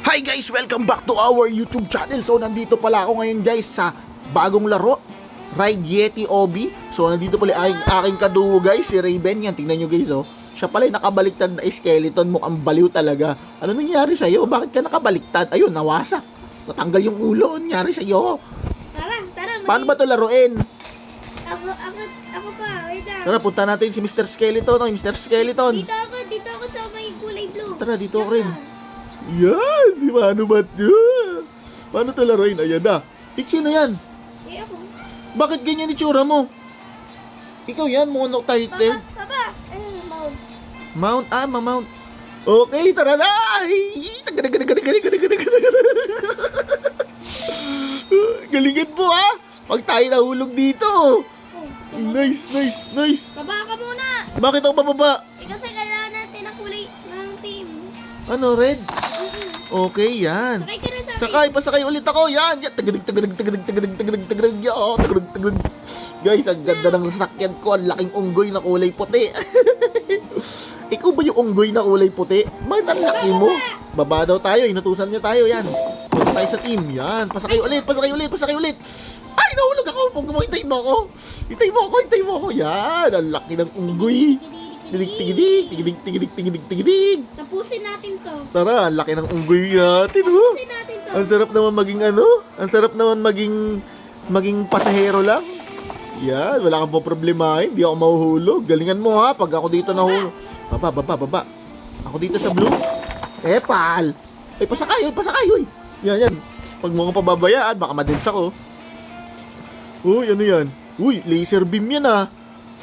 Hi guys! Welcome back to our YouTube channel. So nandito pala ako ngayon guys sa bagong laro, Ride Yeti Obby. So nandito pala aking kadugo guys, si Raven. Yan, tingnan nyo guys oh. Siya pala yung nakabaliktad na skeleton, mukhang baliw talaga. Ano nangyari sa'yo? Bakit ka nakabaliktad? Ayun, nawasak. Natanggal yung ulo. Ano nangyari sa'yo? Tara. Paano ba ito laruin? Ako pa, wait lang. Tara, punta natin si Mr. Skeleton. Oh, Mr. Skeleton. Dito ako sa may kulay blue. Tara, dito ako rin. Yan, di ba? Ano ba ito? Paano ito laruin? Ayan na. Sino yan? Eh, ako. Bakit ganyan itsura mo? Ikaw yan, mono-titled. Papa, ayun, mount. Mount, ma-mount. Okay, tara na! Galingan mo ha! Pag tayo nahulog dito. Nice. Baba ka muna. Bakit ako bababa? Kasi kailangan natin ang kulay ng team. Ano, red? Okay, yan. Sakay ka na sa Sakay, pasakay ulit ako. Yan. Tagadag. Guys, ang ganda ng sasakyan ko. Ang laking unggoy na kulay puti. Ikaw ba yung unggoy na kulay puti? Bakit ang laki mo? Baba daw tayo. Inutusan niya tayo. Yan. Punta tayo sa team. Yan. Pasakay ulit. Ay, nahulog ako. Huwag mo, hintayin mo ako. Yan. Ang laki ng unggoy. Tigidig. Tapusin natin to. Tara, ang laki ng unggoy natin, oh. Tapusin natin to. Ang sarap naman maging Ang sarap naman maging pasahero lang. Yan, wala kang po problemahin. Hindi ako mahuhulog. Galingan mo ha, pag ako dito nahulog. Baba. Ako dito sa blue. Pal. Ay, pasakay, uy. Yan. Pag mo ko pababayaan, baka madens ako. Uy, ano yan? Uy, laser beam yan ah.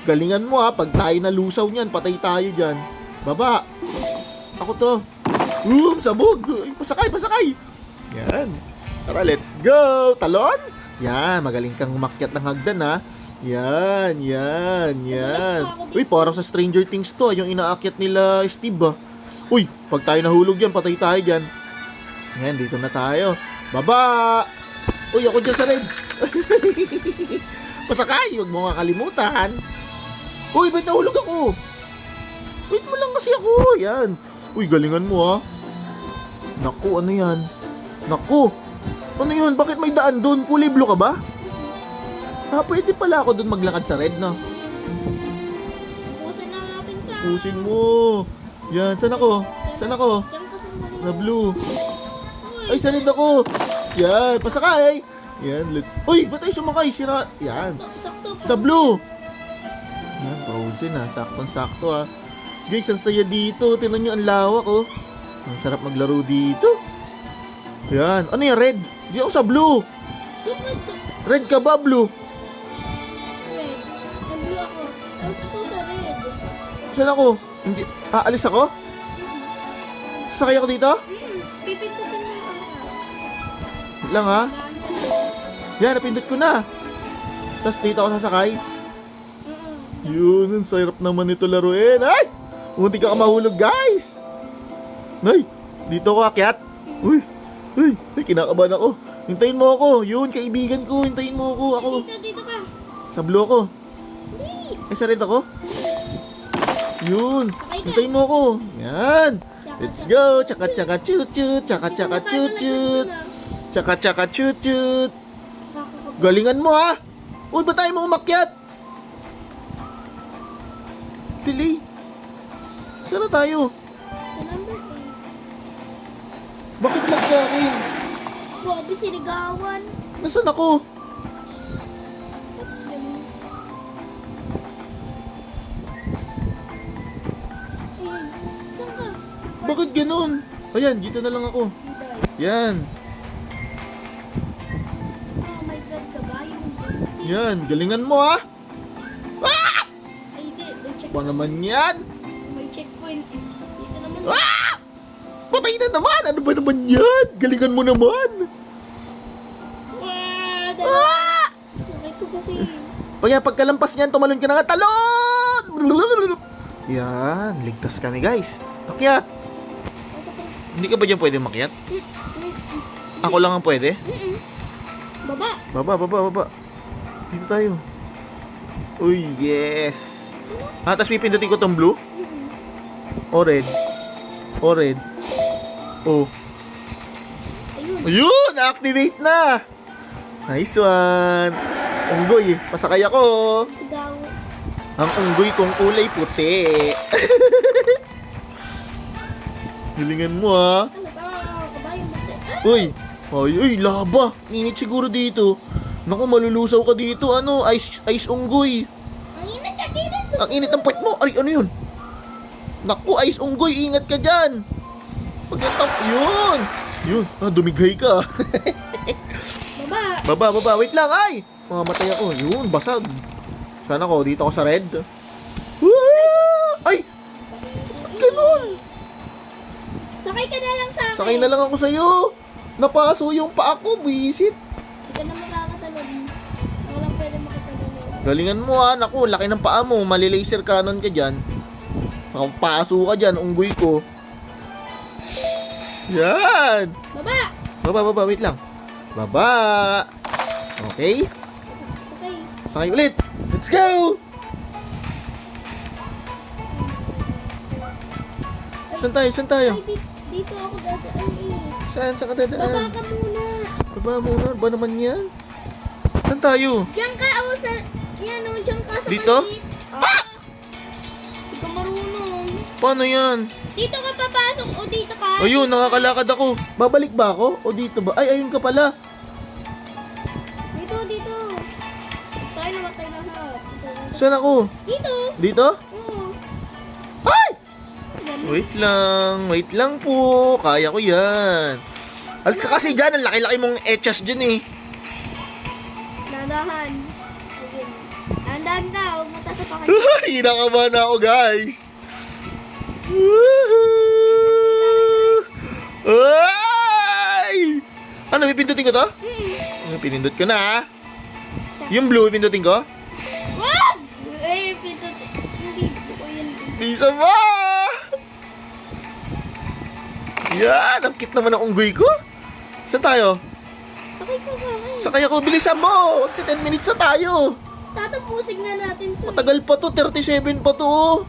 Galingan mo ha, pag tayo nalusaw niyan, patay tayo dyan. Baba. Ako to. Sabog. Pasakay. Yan. Tara, let's go. Talon. Yan, magaling kang umakyat ng hagdan ha. Yan. Uy, parang sa Stranger Things to, yung inaakyat nila Steve ah. Uy, pag tayo nahulog yan, patay tayo dyan. Yan, dito na tayo. Baba. Uy, ako dyan sa red. Pasakay, huwag mo kakalimutan. Uy, ba't nahulog ako? Wait mo lang kasi ako. Yan. Uy, galingan mo ha. Naku, ano yan? Naku. Ano yun? Bakit may daan doon? Kulay blue ka ba? Pwede pala ako doon maglakad sa red, no? Tapusin na natin to. Pusin mo. Yan, saan ako? Diyan ka Sa blue. Ay, sa red ako. Yan, pasakay. Yan, let's... Uy, ba't tayo sumakay? Sira... Yan. Sakto. Sa blue. Yan, frozen ha. Saktong-sakto ha. Guys, ang saya dito. Tingnan nyo ang lawak oh. Ang sarap maglaro dito. Yan. Ano yan, red? Di ako sa blue. Sukad to. Red ka ba, blue? Red. Blue ako. Tapos ito sa red. Saan ako? Hindi... Alis ako? Sasakay ako dito? Pipindutin mo yung Wait lang ha. Yan, napindot ko na. Tapos dito ako sasakay. Yun, ang sarap naman ito laruin. Ay! Munti ka mahulog, guys. Ay, dito ako akyat. Uy, kinakabahan ako. Hintayin mo ako. Yun, kaibigan ko. Hintayin mo ako. Ako. Dito ka. Sa blue ako. Hindi. Ay, sa red ako. Yun. Hintayin mo ako. Yan. Let's go. Chaka-chaka chut-chut. Chaka-chaka chut-chut. Chaka-chaka chut-chut. Galingan mo ha. Uy, ba't tayo mo umakyat? Delay. Saan na tayo? Bakit lag sa akin? Bobby, sinigawan. Nasaan ako? Bakit ganun? Ayan, dito na lang ako. Yan. Oh my God, kabayo. Yan, galingan mo ha. Ah! Ay, hindi. May checkpoint. Ba naman yan? May checkpoint. Dito naman. Ah! Patay na naman! Ano ba naman yan? Galingan mo naman! Wow! Ah! Sakay ko kasi. Pagkalampas niyan, tumalon ka na nga. Talon! Yan, ligtas kami guys. Makyat. Hindi ka ba dyan pwede makyat? Ako lang ang pwede? Baba. Baba. Dito tayo. Uy, yes. Tapos pipindutin ko tong blue? O red? O red? Oh. Ayun, activate na. Nice one. Unggoy, pasakay ako. Sigaw. Ang unggoy kong kulay puti. Galingan mo ha. Ano ba? Kabayo mo. Uy, uy, laba. Init siguro dito. Naku, malulusaw ka dito. Ano, ice unggoy. Ang init ka dito. Ang init ng puwet mo. Ay, ano yun? Naku, ice unggoy, ingat ka dyan. Pagkatap, yun. Yun, dumigay ka. Baba. Baba, wait lang, ay! Mamamatay ako. Yun, basag. Saan ako? Dito ako sa red. Ay! Ba't ganun? Sakay ka na lang sa akin. Sakay na lang ako sa'yo. Napaso yung paa ko, bisit. Hindi ka na makakatalon. Walang pwede makatalon. Galingan mo ha, naku, laki ng paa mo. Mali-laser cannon ka dyan. Paso ka dyan, unggoy ko. Yan! Baba. Baba, wait lang. Baba! Okay? Sakay. Sakay ulit! Let's go! Saan tayo? Ay, dito ako dadaan eh. Saan ka Baba dadaan? ka muna. Baba muna, ba naman yan? Saan tayo? Diyan ka, sa... Yan o, diyan ka sa Dito? maliit. Ah! Hindi ka marunong. Paano yan? Dito ka papasok o dito ka? Ayun, nakakalakad ako. Babalik ba ako? O dito ba? Ay, ayun ka pala. Dito. Tayo namatay na ha. Saan ako? Dito. Dito? Oo. Ay! Yan. Wait lang po. Kaya ko yan. Alas ka kasi dyan, ang laki-laki mong etchas dyan eh. Nadahan. Andahan ka, huwag mo tatapakan. Hinakabahan na ako, guys. Woohoo! Ay! Ano, pipindutin ko to? Pinindot ko na, ha? Yung blue, pipindutin ko? Wag! Eh, pito. Hindi ko yan. Bisa ba? Yan, ang cute naman ang unggoy ko. Saan tayo? Sakay ka sa akin. Sakay ako, bilisan mo. 10 minutes na tayo. Tatapusig na natin to. Matagal pa to, 37 pa to.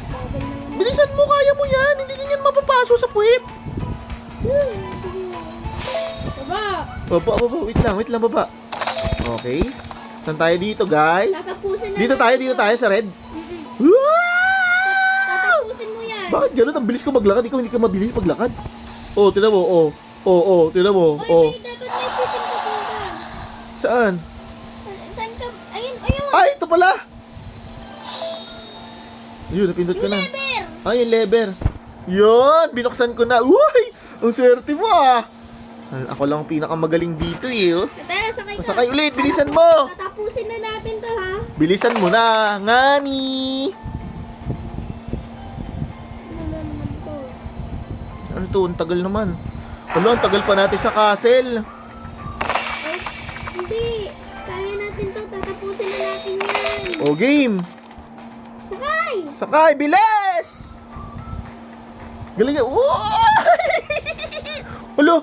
Bagal na naman. Bilisan mo, kaya mo yan. Hindi ganyan mapapaso sa puwit. Baba. Baba, wait lang, baba. Okay. Saan tayo dito, guys? Tatapusin na Dito natin tayo to. sa red. Mm-mm. Tatapusin mo yan. Bakit gano'n? Ang bilis ko maglakad. Ikaw hindi ka mabilis maglakad. Oh, tinan mo. Oh, tinan mo. Oy, Oh. dapat may pipindutin ka. Saan? Saan ka? Ayun. Ay, ito pala. Yun, napindot ko Yung na. lever. Ay, yung lever. Yun, binuksan ko na. Uy, ang swerte mo ah. Ako lang ang pinakamagaling dito eh. Oh. Tara, sakay ka. Pasakay ulit, bilisan mo. Tatapusin na natin to ha. Bilisan mo na, ngani. Ano na naman to? Ano to, ang tagal naman. Ano, ang tagal pa natin sa castle. Ay, hindi. Kaya natin to. Tatapusin na natin yan. O, game. Sakay! Sakay, bilis! Galing ka. Alo,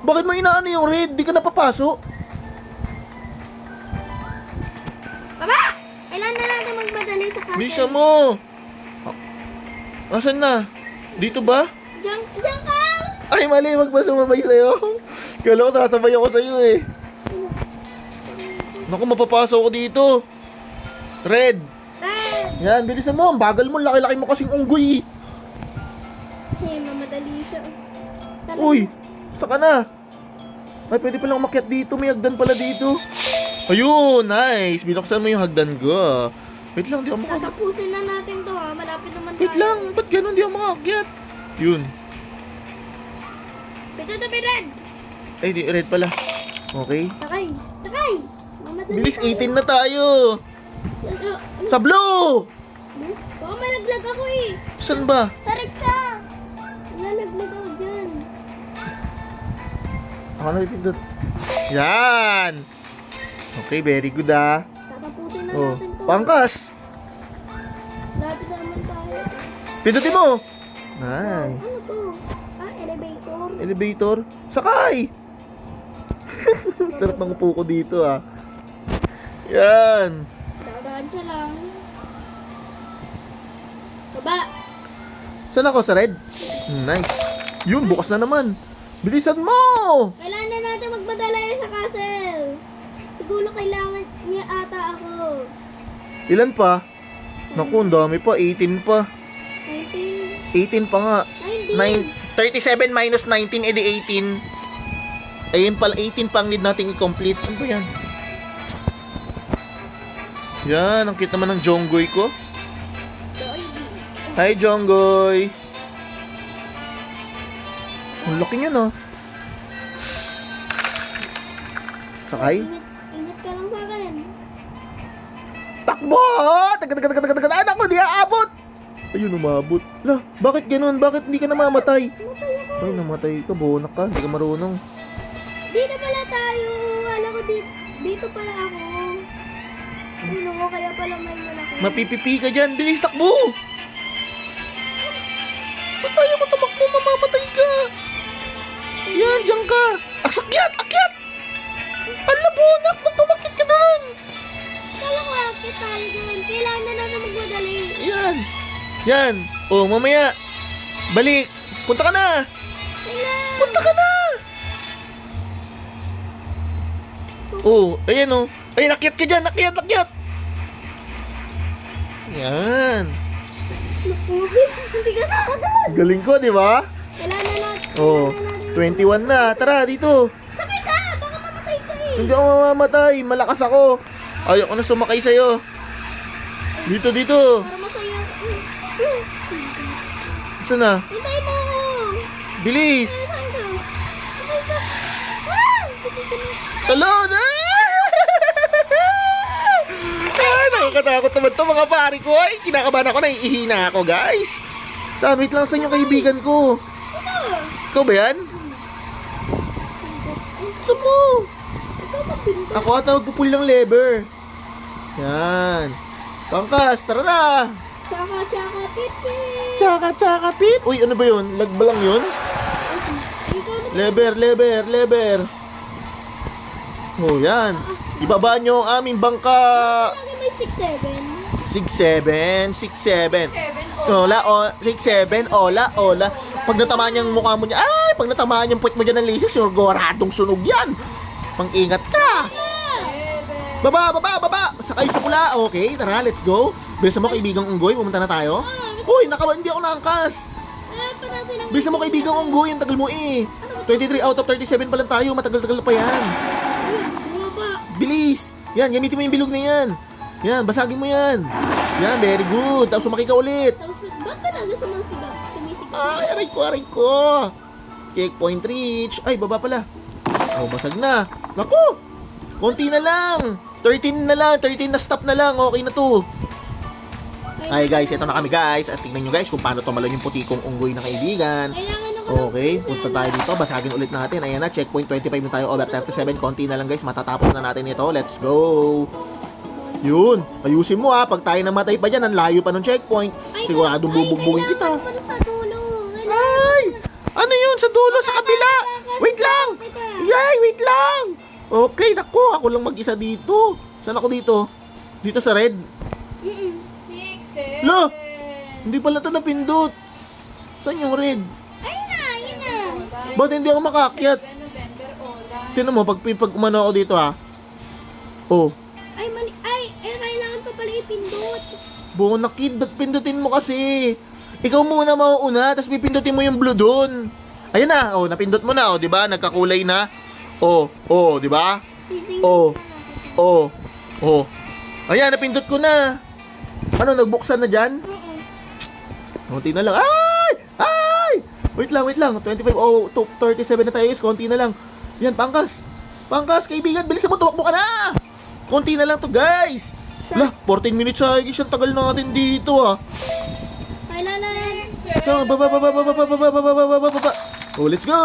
bakit mo inaano yung red? Di ka napapasok. Baba! Kailan na natin magmadali sa castle? Bisa mo. Asan na? Dito ba? Diyan ka! Ay, mali. Wag ba sumabay sa'yo? Kala ko sasabay ako sa'yo eh. Naku, mapapasok ko dito. Red. Red! Yan, bilisan mo. Ang bagal mo. Laki-laki mo kasing unggoy. Mamadali siya. Talaga. Uy, saka na. Ay, pwede palang umakyat dito. May hagdan pala dito. Ayun, nice. Binuksan mo yung hagdan ko. Wait lang, di ako makakyat. Tatapusin na natin to ha. Malapit naman Wait lang, ba't ganun? Di ako makakyat. Yun. Ito to, red! Ay, di, red pala. Okay. Sakay! Sakay! Mamadali Bilis, tayo. 18 na tayo. Ano? Sa blue! Baka malaglag ako eh. Saan ba? Tarik ka! Lalaglag ako dyan. Ako na pipindot. Yan! Okay, very good ah. Tatapusin na Oh, natin to. pangkas! Lapit na naman tayo. Pindutin mo! Nice. Ano to? Elevator. Elevator. Sakay! Sarap ng upo ko dito ah. Yan. Dadaan siya lang. Baba. Saan ako? Sa red? Nice. Yun, bukas na naman. Bilisan mo! Kailangan na natin magpadala yan sa castle. Siguro kailangan niya ata ako. Ilan pa? Naku, ang dami pa. 18 pa. 19. 18 pa nga. 19. 37 minus 19, edi 18. Ayun pala, 18 pa ang need nating i-complete. Ano ba yan? Yan, ang cute naman ng Jonggoy ko. Hi, Jonggoy. Ang laki niya, no? Sakay? Ingat ka lang sa akin. Takbo! Taga-taga-taga-taga-taga! Anak ko, di aabot! Ayun, umabot. Lah, bakit ganun? Bakit hindi ka namamatay? Matay ako. Ay, namatay ka. Bonak ka. Hindi ka marunong. Dito pala tayo. Wala ko dito pala ako. Ano ko kaya pala may malaki. Mapipipi ka dyan. Bilis, takbo! Ba't tayo mo tumakbo? Mamamatay ka! Yan, dyan ka! Akyat! Akyat! Ala, bonak! Nung tumakit ka doon! Kala ko akit tayo doon. Kailangan na natin magmadali. Yan! Yan! Oh, mamaya! Balik! Punta ka na! Kailangan. Punta ka na! Oh, ayan oh. Ayan, akyat ka dyan! Akyat! Akyat! Yan! Hindi ka na ako doon. Galing ko, di ba? Kailangan na natin. Oh, 21 na. Tara, dito. Sakay ka! Baka mamatay ka eh. Hindi ako mamamatay. Malakas ako. Ayoko na sumakay sa'yo. Dito, dito. Para masaya. Saan na? Hintay mo ako. Bilis. Saan ka? Sakay ka. Ah! Sakay ka na. Talon! Nakakatakot naman to mga pari ko. Ay, kinakabahan ako. Naiihina ako, guys. Saan? Wait lang, saan yung kaibigan ko? Ito. Ikaw ba yan? Saan mo? Ikaw magpinta. Ako ata magpupul ng lever. Yan. Pangkas, tara na. Tsaka, titi. Tsaka, pit. Uy, ano ba yun? Lag ba lang yun? Ikaw na. Lever. Oh, yan. Ibabaan nyo ang aming bangka. Lagi may 6-7. 6-7. Ola, 6-7. Ola. Pag natamaan yung mukha mo niya, ay, pag natamaan yung puwet mo dyan ng laser, siguradong sunog yan. Pang-ingat ka. Baba. Sakay sa pula. Okay, tara, let's go. Bilisan mo, kaibigang Unggoy. Pumunta na tayo. Uy, hindi ako naangkas. Pa natin ang... Bilisan mo, kaibigang Unggoy. Ang tagal mo eh. 23 out of 37 pa lang tayo. Matagal-tagal pa yan. Bumaba. Bilis. Yan, gamitin mo yung bilog na yan. Yan, basagin mo yan. Yan, very good. Tapos sumakay ka ulit. Tapos, ba't ka lagi sumisigaw? Ay, aray ko. Checkpoint reach. Ay, baba pala. Oh, basag na. Naku! Konti na lang. 13 na lang. 13 na stop na lang. Okay na to. Ay, guys. Ito na kami, guys. At tingnan nyo, guys, kung paano tumalon yung putikong unggoy na kaibigan. Kailangan ako Okay, punta tayo dito. Basagin ulit natin. Ayan na, checkpoint 25 na tayo. Over 37. Konti na lang, guys. Matatapos na natin ito. Let's go. Yun. Ayusin mo, ha. Pag tayo namatay pa dyan, ang layo pa ng checkpoint. Siguradong bubugbugin kita. Kailangan pa sa dulo. Ay! Ano yun? Sa dulo, sa kabila. Wait lang. Yay, wait lang. Okay, naku. Ako lang mag-isa dito. Saan ako dito? Dito sa red. 6, 7. Lo! Hindi pala ito napindot. Saan yung red? Ayun na. Ba't hindi ako makakyat? November, Ola. Tinan mo, pag umano ako dito, ha. Oh. Ay, mali. Kailangan pa pala ipindot. Bona kid, ba't pindutin mo kasi? Ikaw muna mauuna, tapos pipindutin mo yung blue doon. Ayan na, oh, napindot mo na, oh, di ba? Nagkakulay na. Oh, di ba? Oh. Ayan, napindot ko na. Ano, nagbuksan na dyan? Konti na lang. Ay! Wait lang. 25, 37 na tayo, guys. Konti na lang. Yan, pangkas, kaibigan, bilisan mo, tumakbo ka na. Konti na lang to, guys. Wala, 14 minutes sa guys. Ang tagal natin dito, ah. Kailangan. So, baba. Oh, let's go.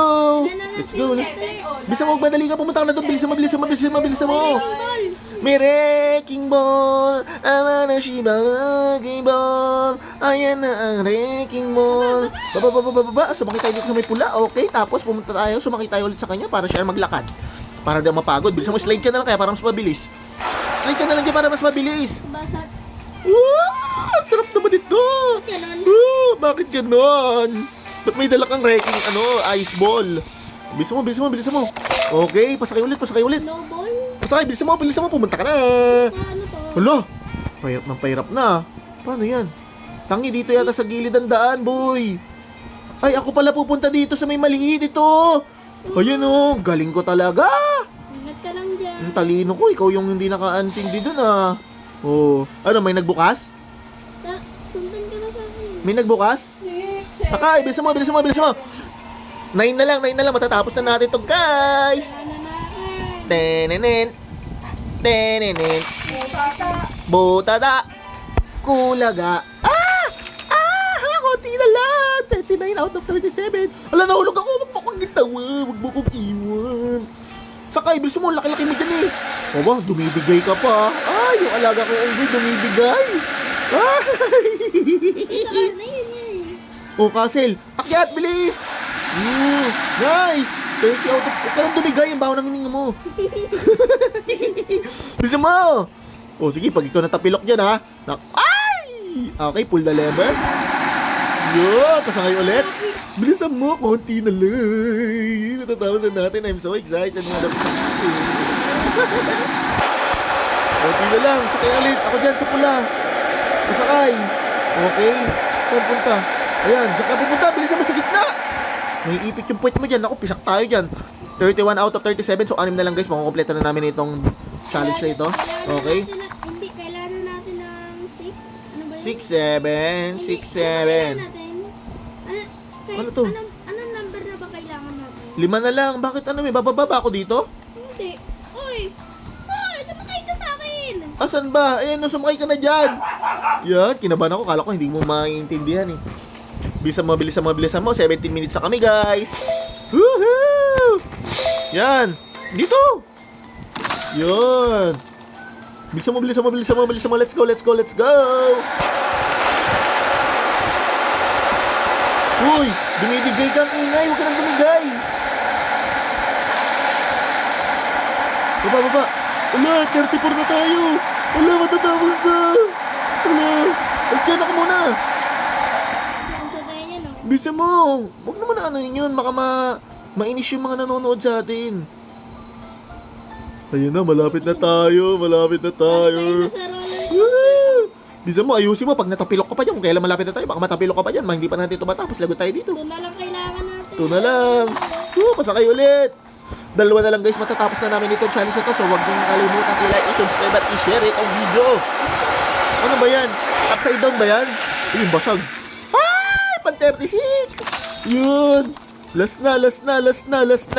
Bisa mo, magmadali ka. Pumunta ka na doon. Bilisan mo. May wrecking ball. Ama na shiba wrecking ball. Ayan na ang wrecking ball. Baba. Sumakay tayo dito sa may pula. Okay, tapos pumunta tayo. Sumakay tayo ulit sa kanya para siya maglakad. Para di mapagod. Bilisan mo, slide ka na lang kaya para mas mabilis. Slide ka na lang dyan para mas mabilis. Basat. Wow! Sarap naman ito! Ganon. Bakit ganon? Ba't may dala kang wrecking, ice ball? Bilisan mo. Okay, pasakay ulit. Snowball? Pasakay, bilisan mo, pumunta ka na. Ano to? Hala, pahirap na. Paano yan? Tangi dito yata sa gilid ng daan, boy. Ay, ako pala pupunta dito sa may maliit ito. Ayan galing ko talaga. Ingat ka lang dyan. Ang talino ko, ikaw yung hindi nakaantindi dun ah. Oh, ano, may nagbukas? Sundan ka na sa akin. May nagbukas? Sakay, bilisan mo. 9 na lang, matatapos na natin to, guys. Tenenen. Butada. Kulaga. Konti na lang. 29 out of 37. Ala, nahulog ako. Wag mo kong gitawa. Wag mo kong iwan. Sakay, bilisan mo. Laki-laki mo dyan eh. Aba, dumidigay ka pa. Ay, yung alaga kong unggoy, dumidigay. Ay. Saan na yun? Oh, Castle. Akyat, bilis. Nice. 30 out of... Huwag ka nang dumigay. Ang baho ng hininga mo. Bilisan mo. Oh, sige. Pag ikaw natapilok dyan, ha. Ay! Okay, pull the lever. Yo, pasakay ulit. Bilisan mo. Konti na lang. Natatapos na natin. I'm so excited. Mga dapat kasi. Konti na lang. Sakay ulit. Ako dyan sa pula. Pasakay. Okay. Saan punta? Ayan. Diyan ka pupunta. Bilisan mo sa gitna. May ipit yung puwet mo dyan. Ako, pisak tayo dyan. 31 out of 37. So, 6 na lang guys. Makukompleto na namin itong challenge na ito. Okay? Hindi, kailangan natin ng 6. Ano ba yun? 6, 7. 6, 7. Ano to? Anong number na ba kailangan natin? 5 na lang. Bakit ano? May bababa ako dito? Hindi. Uy! Sumakay ka sa akin! Asan ba? Ayan, sumakay ka na dyan. Yan, kinabahan ako. Kala ko hindi mo maintindihan eh. Bilisan mo. 17 minutes na kami, guys. Woohoo! Yan. Dito. Yan. Bilisan mo. Let's go. Uy, dumidigay kang ingay. Huwag ka nang dumigay. Baba. Ala, 34 na tayo. Ala, matatapos na. Ala, asyan ako muna. Bisa mo. Huwag naman na ano yun. Baka mainis yung mga nanonood sa atin. Ayun na, malapit na tayo. Bisa mo, ayusin mo. Pag natapilok ka pa dyan, kung kailan malapit na tayo, baka matapilok ka pa dyan. Hindi pa natin ito matapos. Lagot tayo dito. Ito na lang kailangan natin. Ito na lang. Pasakay ulit. 2 na lang guys, matatapos na namin itong challenge na to. So huwag niyong kalimutan i-like, i-subscribe at i-share itong video. Ano ba yan? Upside down ba yan? Ayun, basag. Pan 36. Yun. Last na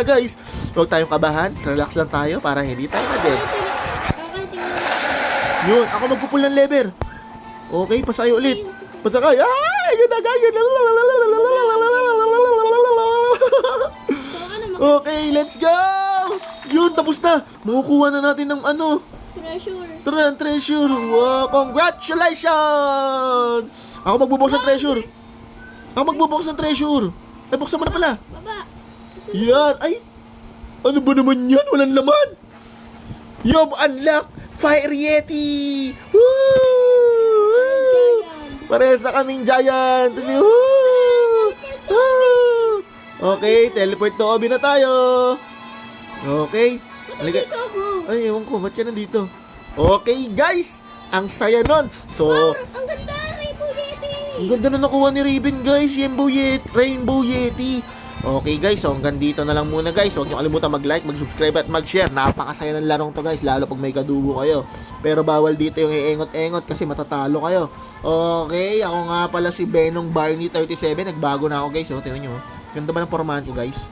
guys. Huwag tayong kabahan. Relax lang tayo para hindi tayo ma-dead. Yun. Ako magpupul ng lever. Okay, pasakay ulit. Pasakay. Ay, yun na guys. Okay, let's go. Yun, tapos na. Makukuha na natin ng treasure. Wow, congratulations. Ako magbubukas ng treasure. Ay, buksan mo na pala. Baba. Yan. Ay. Ano ba naman yan? Walang laman. You've unlocked Fire Yeti. Woo! Parehas na kaming giant. Woo! Woo! Okay, teleport to Obi na tayo. Okay. Halika. Ay, ewan ko. Ba't yan nandito? Okay, guys. Ang saya nun. So, Ang ganda, Rainbow Yeti. ang ganda na nakuha ni Raven, guys. Rainbow Yeti. Okay, guys. So, hanggang dito na lang muna, guys. Huwag niyo kalimutan mag-like, mag-subscribe at mag-share. Napakasaya ng larong to, guys. Lalo pag may kadugo kayo. Pero bawal dito yung iengot-engot kasi matatalo kayo. Okay. Ako nga pala si Benong Barney 37. Nagbago na ako, guys. Tingnan nyo. Ganda ba ng pormahan ko, guys?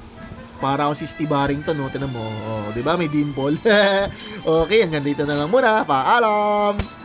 Para ako si Steve Harrington, no? Tingnan mo. Di ba? May dimple. Okay. Hanggang dito na lang muna. Paalam!